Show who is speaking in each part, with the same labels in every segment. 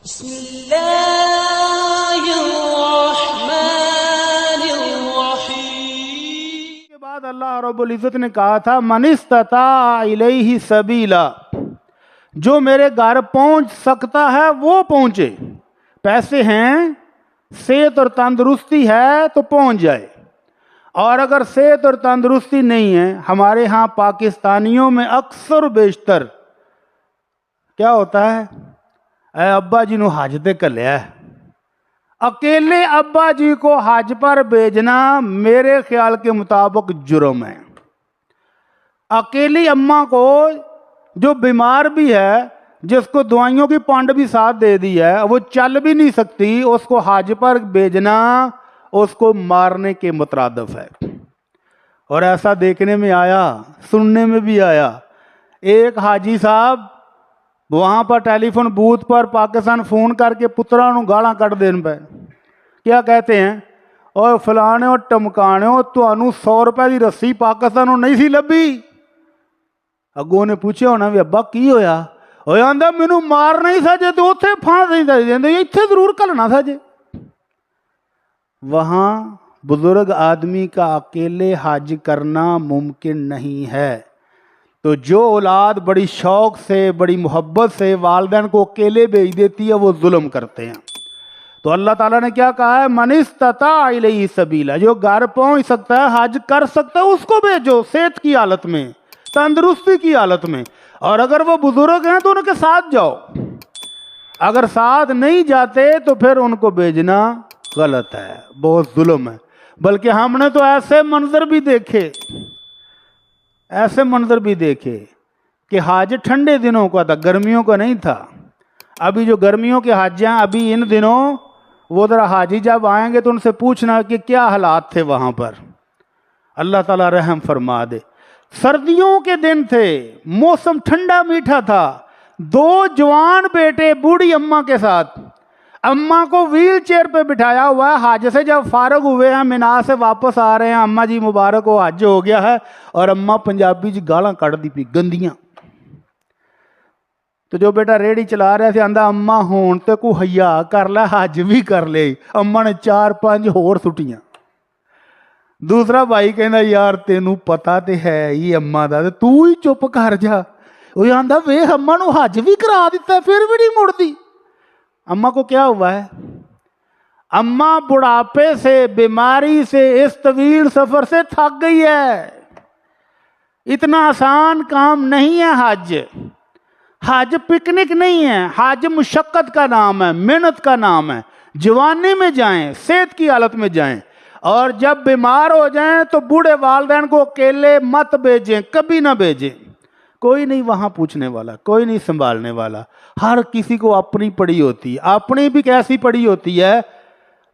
Speaker 1: بسم اللہ الرحمن الرحیم
Speaker 2: کے بعد اللہ رب العزت نے کہا تھا من استطاع الیہ سبیلا، جو میرے گھر پہنچ سکتا ہے وہ پہنچے. پیسے ہیں، صحت اور تندرستی ہے تو پہنچ جائے. اور اگر صحت اور تندرستی نہیں ہے، ہمارے ہاں پاکستانیوں میں اکثر و بیشتر کیا ہوتا ہے، اے ابا جی نو حج تے کلیا ہے. اکیلے ابا جی کو حج پر بھیجنا میرے خیال کے مطابق جرم ہے. اکیلی اماں کو جو بیمار بھی ہے، جس کو دوائیوں کی پانڈ بھی ساتھ دے دی ہے، وہ چل بھی نہیں سکتی، اس کو حج پر بھیجنا اس کو مارنے کے مترادف ہے. اور ایسا دیکھنے میں آیا، سننے میں بھی آیا، ایک حاجی صاحب وہاں پر ٹیلی فون بوتھ پر پاکستان فون کر کے پترا نو گالاں کٹ دین پہ. کیا کہتے ہیں، اور فلانے اور ٹمکانے تو 100 روپے کی رسی پاکستان نہیں سی لبھی. اگوں نے پوچھا ہونا بھی ابا کی ہویا، آندا مینو مار نہیں سجے تو اتنے پھانس نہیں دے، اتنے ضرور کلنا سجے. وہاں بزرگ آدمی کا اکیلے حج کرنا ممکن نہیں ہے. تو جو اولاد بڑی شوق سے، بڑی محبت سے والدین کو اکیلے بھیج دیتی ہے، وہ ظلم کرتے ہیں. تو اللہ تعالیٰ نے کیا کہا ہے، من استطاع الیہ سبیلا، جو گھر پہنچ سکتا ہے، حج کر سکتا ہے، اس کو بھیجو، صحت کی حالت میں، تندرستی کی حالت میں. اور اگر وہ بزرگ ہیں تو ان کے ساتھ جاؤ. اگر ساتھ نہیں جاتے تو پھر ان کو بھیجنا غلط ہے، بہت ظلم ہے. بلکہ ہم نے تو ایسے منظر بھی دیکھے کہ حج ٹھنڈے دنوں کا تھا، گرمیوں کا نہیں تھا. ابھی جو گرمیوں کے حج ہیں، ابھی ان دنوں وہ ذرا حاجی جب آئیں گے تو ان سے پوچھنا کہ کیا حالات تھے وہاں پر. اللہ تعالیٰ رحم فرما دے. سردیوں کے دن تھے، موسم ٹھنڈا میٹھا تھا. 2 جوان بیٹے بوڑھی اماں کے ساتھ، اماں کو ویل چیئر پہ بٹھایا ہوا ہے. حج سے جب فارغ ہوئے ہیں، مینا سے واپس آ رہے ہیں، اماں جی مبارک ہو، حج ہو گیا ہے، اور اماں پنجابی جی گالاں کٹ دی پی گندیاں. تو جو بیٹا ریڑھی چلا رہا تھے آندا اماں ہون تے کو حیا کر لے، حج بھی کر لے. اماں نے 4-5 ہور سٹیاں. دوسرا بھائی کہندا یار تینوں پتا تے ہے یہ اماں دا، تے تو ہی چپ کر جا. وہ آندا ویکھ اماں نو حج بھی کرا دیتا ہے پھر بھی نہیں مڑدی. اماں کو کیا ہوا ہے؟ اماں بڑھاپے سے، بیماری سے، اس طویل سفر سے تھک گئی ہے. اتنا آسان کام نہیں ہے حج. حج پکنک نہیں ہے، حج مشقت کا نام ہے، محنت کا نام ہے. جوانی میں جائیں، صحت کی حالت میں جائیں، اور جب بیمار ہو جائیں تو بوڑھے والدین کو اکیلے مت بھیجیں، کبھی نہ بھیجیں. کوئی نہیں وہاں پوچھنے والا، کوئی نہیں سنبھالنے والا. ہر کسی کو اپنی پڑی ہوتی ہے. اپنی بھی کیسی پڑی ہوتی ہے،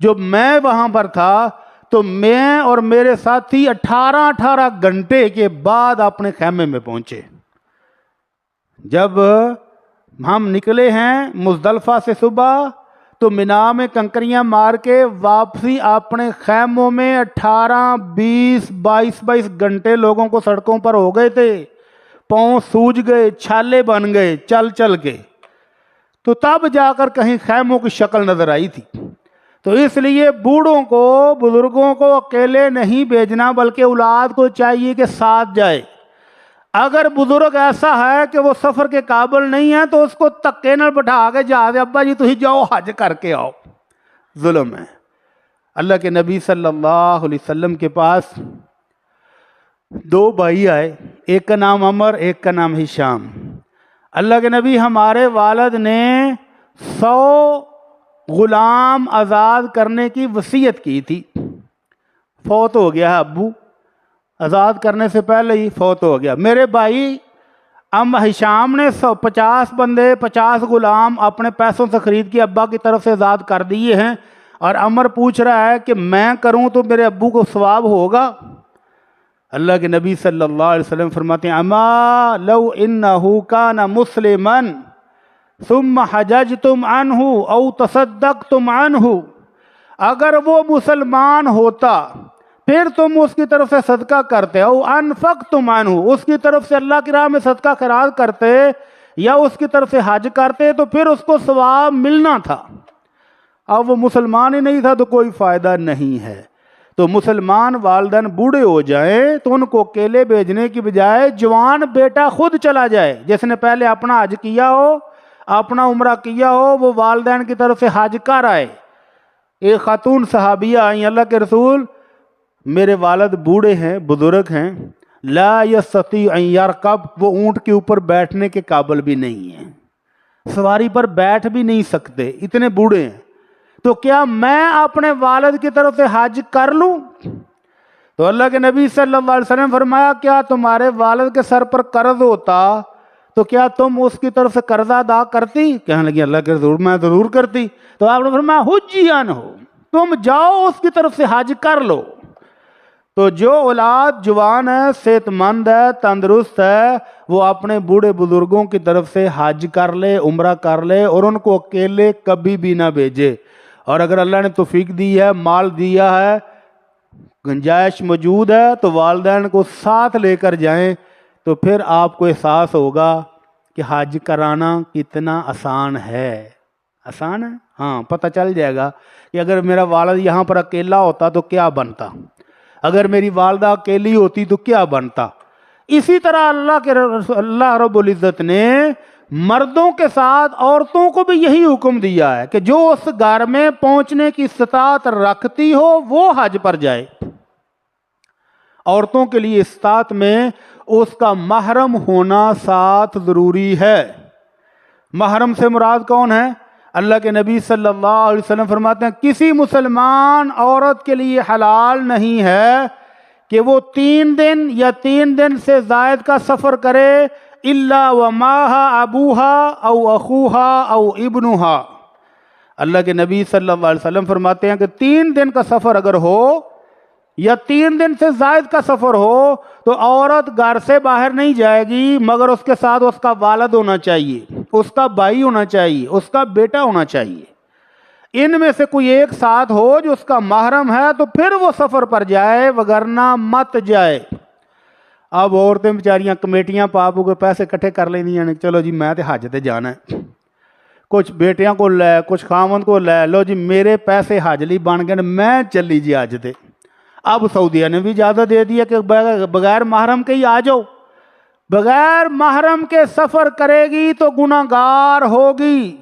Speaker 2: جو میں وہاں پر تھا تو میں اور میرے ساتھی 18 گھنٹے کے بعد اپنے خیمے میں پہنچے. جب ہم نکلے ہیں مزدلفہ سے صبح، تو مینا میں کنکریاں مار کے واپسی اپنے خیموں میں 22 گھنٹے لوگوں کو سڑکوں پر ہو گئے تھے. پاؤں سوج گئے، چھالے بن گئے چل کے. تو تب جا کر کہیں خیموں کی شکل نظر آئی تھی. تو اس لیے بوڑھوں کو، بزرگوں کو اکیلے نہیں بھیجنا، بلکہ اولاد کو چاہیے کہ ساتھ جائے. اگر بزرگ ایسا ہے کہ وہ سفر کے قابل نہیں ہے تو اس کو تکے نہ بٹھا کے جا دے، ابا جی تھی جاؤ حج کر کے آؤ. ظلم ہے. اللہ کے نبی صلی اللہ علیہ وسلم کے پاس 2 بھائی آئے، ایک کا نام عمر، ایک کا نام ہشام. اللہ کے نبی، ہمارے والد نے 100 غلام آزاد کرنے کی وصیت کی تھی. فوت ہو گیا ہے ابو، آزاد کرنے سے پہلے ہی فوت ہو گیا. میرے بھائی ہشام نے 50 بندے، 50 غلام اپنے پیسوں سے خرید کے ابا کی طرف سے آزاد کر دیے ہیں. اور عمر پوچھ رہا ہے کہ میں کروں تو میرے ابو کو ثواب ہوگا؟ اللہ کے نبی صلی اللہ علیہ وسلم فرماتے ہیں اما لو انہ کان مسلما ثم حججتم عنہ او تصدقتم عنہ، اگر وہ مسلمان ہوتا پھر تم اس کی طرف سے صدقہ کرتے، او انفقتم عنہ، اس کی طرف سے اللہ کی راہ میں صدقہ خیرات کرتے، یا اس کی طرف سے حج کرتے تو پھر اس کو ثواب ملنا تھا. اب وہ مسلمان ہی نہیں تھا تو کوئی فائدہ نہیں ہے. تو مسلمان والدین بوڑھے ہو جائیں تو ان کو اکیلے بھیجنے کی بجائے جوان بیٹا خود چلا جائے، جس نے پہلے اپنا حج کیا ہو، اپنا عمرہ کیا ہو، وہ والدین کی طرف سے حج کر آئے. ایک خاتون صحابیہ آئیں، اللہ کے رسول میرے والد بوڑھے ہیں، بزرگ ہیں، لا یستطیع ان یرکب، وہ اونٹ کے اوپر بیٹھنے کے قابل بھی نہیں ہیں، سواری پر بیٹھ بھی نہیں سکتے، اتنے بوڑھے ہیں، تو کیا میں اپنے والد کی طرف سے حج کر لوں؟ تو اللہ کے نبی صلی اللہ علیہ وسلم فرمایا کیا تمہارے والد کے سر پر قرض ہوتا تو کیا تم اس کی طرف سے قرض ادا کرتی؟ کہنے لگی اللہ کے رسول میں ضرور کرتی. تو آپ نے فرمایا حجیان ہو، تم جاؤ اس کی طرف سے حج کر لو. تو جو اولاد جوان ہے، صحت مند ہے، تندرست ہے، وہ اپنے بوڑھے بزرگوں کی طرف سے حج کر لے، عمرہ کر لے، اور ان کو اکیلے کبھی بھی نہ بھیجے. اور اگر اللہ نے توفیق دی ہے، مال دیا ہے، گنجائش موجود ہے، تو والدین کو ساتھ لے کر جائیں، تو پھر آپ کو احساس ہوگا کہ حج کرانا کتنا آسان ہے. آسان ہے، ہاں، پتہ چل جائے گا کہ اگر میرا والد یہاں پر اکیلا ہوتا تو کیا بنتا، اگر میری والدہ اکیلی ہوتی تو کیا بنتا. اسی طرح اللہ رب العزت نے مردوں کے ساتھ عورتوں کو بھی یہی حکم دیا ہے کہ جو اس گھر میں پہنچنے کی استطاعت رکھتی ہو وہ حج پر جائے. عورتوں کے لیے استطاعت میں اس کا محرم ہونا ساتھ ضروری ہے. محرم سے مراد کون ہے؟ اللہ کے نبی صلی اللہ علیہ وسلم فرماتے ہیں کسی مسلمان عورت کے لیے حلال نہیں ہے کہ وہ 3 دن یا 3 دن سے زائد کا سفر کرے الا ومعها ابوها او اخوها او ابنها. اللہ کے نبی صلی اللہ علیہ وسلم فرماتے ہیں کہ 3 دن کا سفر اگر ہو یا 3 دن سے زائد کا سفر ہو تو عورت گھر سے باہر نہیں جائے گی مگر اس کے ساتھ اس کا والد ہونا چاہیے، اس کا بھائی ہونا چاہیے، اس کا بیٹا ہونا چاہیے. ان میں سے کوئی ایک ساتھ ہو جو اس کا محرم ہے تو پھر وہ سفر پر جائے، وگرنہ مت جائے. اب عورتیں بیچاریاں کمیٹیاں پاپو کے پیسے اکٹھے کر لینی ہیں، چلو جی میں تے حج تے جانا ہے، کچھ بیٹیاں کو لے، کچھ خاوند کو لے لو جی میرے پیسے حج لی بن گئے میں چلی جی حج تے. اب سعودیہ نے بھی اجازت دے دی ہے کہ بغیر محرم کے ہی آ جاؤ. بغیر محرم کے سفر کرے گی تو گناہگار ہوگی.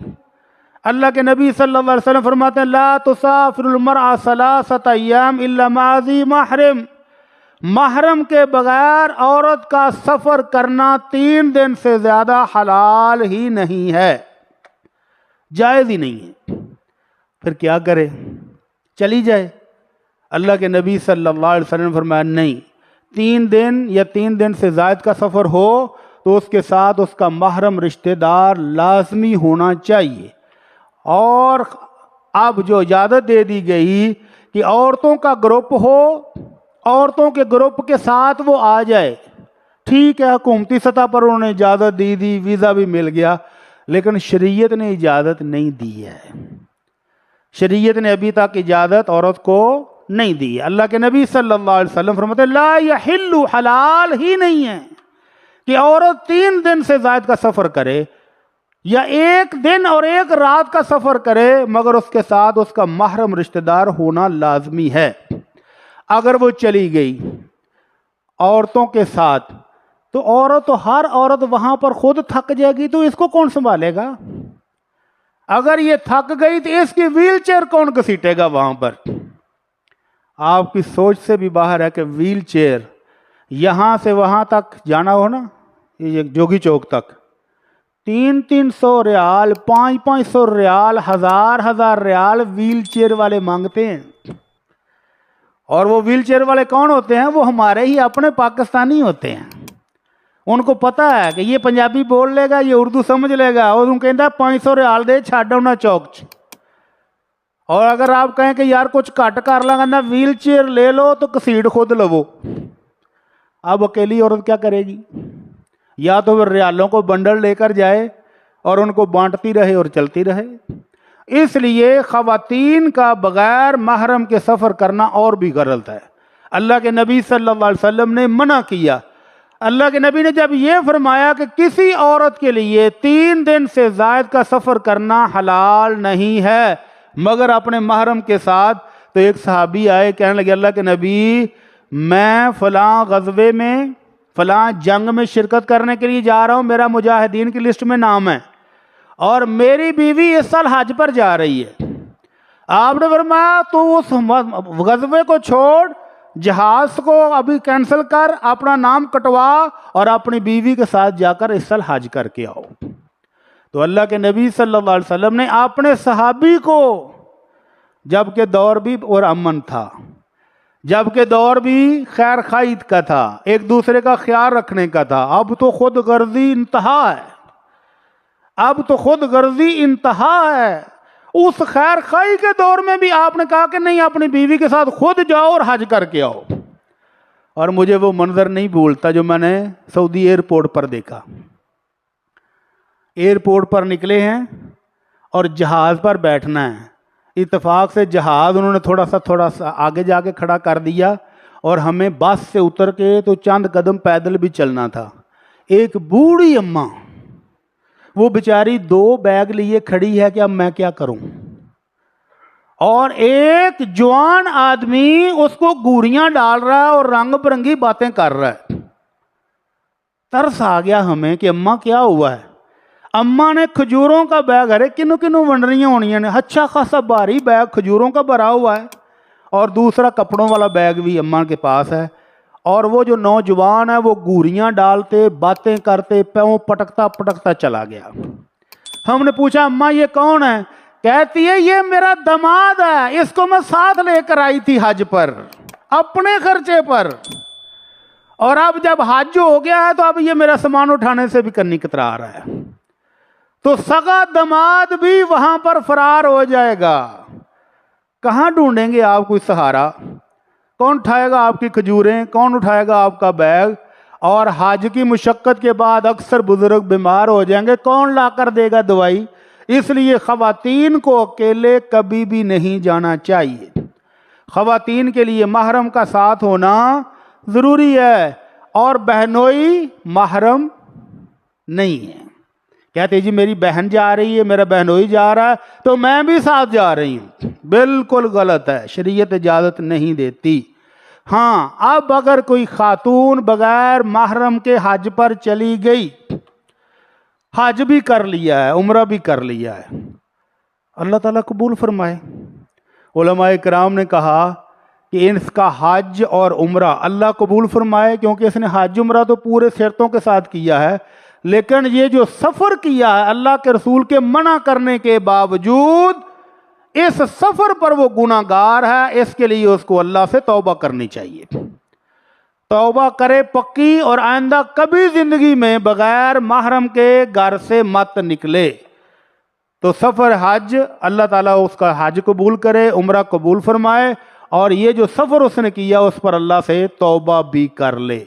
Speaker 2: اللہ کے نبی صلی اللہ علیہ وسلم فرماتے ہیں لا تسافر المرأة 3 ایام الا مع ذی محرم. محرم کے بغیر عورت کا سفر کرنا 3 دن سے زیادہ حلال ہی نہیں ہے، جائز ہی نہیں ہے. پھر کیا کرے؟ چلی جائے. اللہ کے نبی صلی اللہ علیہ وسلم فرمایا نہیں، 3 دن یا 3 دن سے زائد کا سفر ہو تو اس کے ساتھ اس کا محرم رشتہ دار لازمی ہونا چاہیے. اور اب جو اجازت دے دی گئی کہ عورتوں کا گروپ ہو، عورتوں کے گروپ کے ساتھ وہ آ جائے، ٹھیک ہے، حکومتی سطح پر انہوں نے اجازت دی، ویزا بھی مل گیا، لیکن شریعت نے اجازت نہیں دی ہے. شریعت نے ابھی تک اجازت عورت کو نہیں دی ہے. اللہ کے نبی صلی اللہ علیہ وسلم فرماتے ہیں لا یحل، حلال ہی نہیں ہے کہ عورت 3 دن سے زائد کا سفر کرے یا 1 دن اور 1 رات کا سفر کرے مگر اس کے ساتھ اس کا محرم رشتہ دار ہونا لازمی ہے. اگر وہ چلی گئی عورتوں کے ساتھ تو ہر عورت وہاں پر خود تھک جائے گی تو اس کو کون سنبھالے گا؟ اگر یہ تھک گئی تو اس کی ویل چیئر کون گھسیٹے گا وہاں پر؟ آپ کی سوچ سے بھی باہر ہے کہ ویل چیئر یہاں سے وہاں تک جانا ہو نا، یہ جوگی چوک تک 300 ریال، 500 ریال، 1000 ریال ویل چیئر والے مانگتے ہیں. اور وہ ویل چیئر والے کون ہوتے ہیں؟ وہ ہمارے ہی اپنے پاکستانی ہوتے ہیں. ان کو پتہ ہے کہ یہ پنجابی بول لے گا، یہ اردو سمجھ لے گا، اور ان کہتا ہے 500 ریال دے چھاڑ ہونا چوک چ. اور اگر آپ کہیں کہ یار کچھ کٹ کر لگا نا ویل چیئر لے لو تو کسیڑ خود لو. اب اکیلی عورت کیا کرے گی؟ یا تو وہ ریالوں کو بنڈل لے کر جائے اور ان کو بانٹتی رہے اور چلتی رہے. اس لیے خواتین کا بغیر محرم کے سفر کرنا اور بھی غلط ہے. اللہ کے نبی صلی اللہ علیہ وسلم نے منع کیا. اللہ کے نبی نے جب یہ فرمایا کہ کسی عورت کے لیے 3 دن سے زائد کا سفر کرنا حلال نہیں ہے مگر اپنے محرم کے ساتھ، تو ایک صحابی آئے، کہنے لگے اللہ کے نبی میں فلاں غزوے میں فلاں جنگ میں شرکت کرنے کے لیے جا رہا ہوں، میرا مجاہدین کی لسٹ میں نام ہے، اور میری بیوی اس سال حج پر جا رہی ہے۔ آپ نے فرمایا تو اس غزوے کو چھوڑ، جہاز کو ابھی کینسل کر، اپنا نام کٹوا اور اپنی بیوی کے ساتھ جا کر اس سال حج کر کے آؤ۔ تو اللہ کے نبی صلی اللہ علیہ وسلم نے اپنے صحابی کو، جبکہ دور بھی اور امن تھا، جبکہ دور بھی خیر خواہی کا تھا، ایک دوسرے کا خیال رکھنے کا تھا، اب تو خود غرضی انتہا ہے، اب تو خود غرضی انتہا ہے۔ اس خیر خواہی کے دور میں بھی آپ نے کہا کہ نہیں، اپنی بیوی کے ساتھ خود جاؤ اور حج کر کے آؤ۔ اور مجھے وہ منظر نہیں بھولتا جو میں نے سعودی ایئرپورٹ پر دیکھا۔ ایئرپورٹ پر نکلے ہیں اور جہاز پر بیٹھنا ہے، اتفاق سے جہاز انہوں نے تھوڑا سا آگے جا کے کھڑا کر دیا اور ہمیں بس سے اتر کے تو چند قدم پیدل بھی چلنا تھا۔ ایک بوڑھی اماں، وہ بیچاری 2 بیگ لیے کھڑی ہے کہ اب میں کیا کروں، اور ایک جوان آدمی اس کو گوریاں ڈال رہا ہے اور رنگ برنگی باتیں کر رہا ہے۔ ترس آ گیا ہمیں کہ اماں کیا ہوا ہے۔ اماں نے کھجوروں کا بیگ، ارے کنوں کنوں ونڈریاں ہونی ہیں، اچھا خاصا بھاری بیگ کھجوروں کا بھرا ہوا ہے، اور دوسرا کپڑوں والا بیگ بھی اماں کے پاس ہے، اور وہ جو نوجوان ہے وہ گوریاں ڈالتے باتیں کرتے پیوں پٹکتا پٹکتا چلا گیا۔ ہم نے پوچھا اماں یہ کون ہے؟ کہتی ہے یہ میرا داماد ہے، اس کو میں ساتھ لے کر آئی تھی حج پر اپنے خرچے پر، اور اب جب حج ہو گیا ہے تو اب یہ میرا سامان اٹھانے سے بھی کنی کترا رہا ہے۔ تو سگا داماد بھی وہاں پر فرار ہو جائے گا، کہاں ڈھونڈیں گے آپ کوئی سہارا؟ کون اٹھائے گا آپ کی کھجوریں؟ کون اٹھائے گا آپ کا بیگ؟ اور حج کی مشقت کے بعد اکثر بزرگ بیمار ہو جائیں گے، کون لا کر دے گا دوائی؟ اس لیے خواتین کو اکیلے کبھی بھی نہیں جانا چاہیے۔ خواتین کے لیے محرم کا ساتھ ہونا ضروری ہے، اور بہنوئی محرم نہیں ہے۔ کہتے جی میری بہن جا رہی ہے، میرا بہنوئی جا رہا ہے تو میں بھی ساتھ جا رہی ہوں، بالکل غلط ہے، شریعت اجازت نہیں دیتی۔ ہاں اب اگر کوئی خاتون بغیر محرم کے حج پر چلی گئی، حج بھی کر لیا ہے، عمرہ بھی کر لیا ہے، اللہ تعالیٰ قبول فرمائے۔ علماء کرام نے کہا کہ اس کا حج اور عمرہ اللہ قبول فرمائے، کیونکہ اس نے حج عمرہ تو پورے شرطوں کے ساتھ کیا ہے، لیکن یہ جو سفر کیا ہے اللہ کے رسول کے منع کرنے کے باوجود، اس سفر پر وہ گناہ گار ہے، اس کے لیے اس کو اللہ سے توبہ کرنی چاہیے۔ توبہ کرے پکی، اور آئندہ کبھی زندگی میں بغیر محرم کے گھر سے مت نکلے۔ تو سفر حج، اللہ تعالیٰ اس کا حج قبول کرے، عمرہ قبول فرمائے، اور یہ جو سفر اس نے کیا اس پر اللہ سے توبہ بھی کر لے۔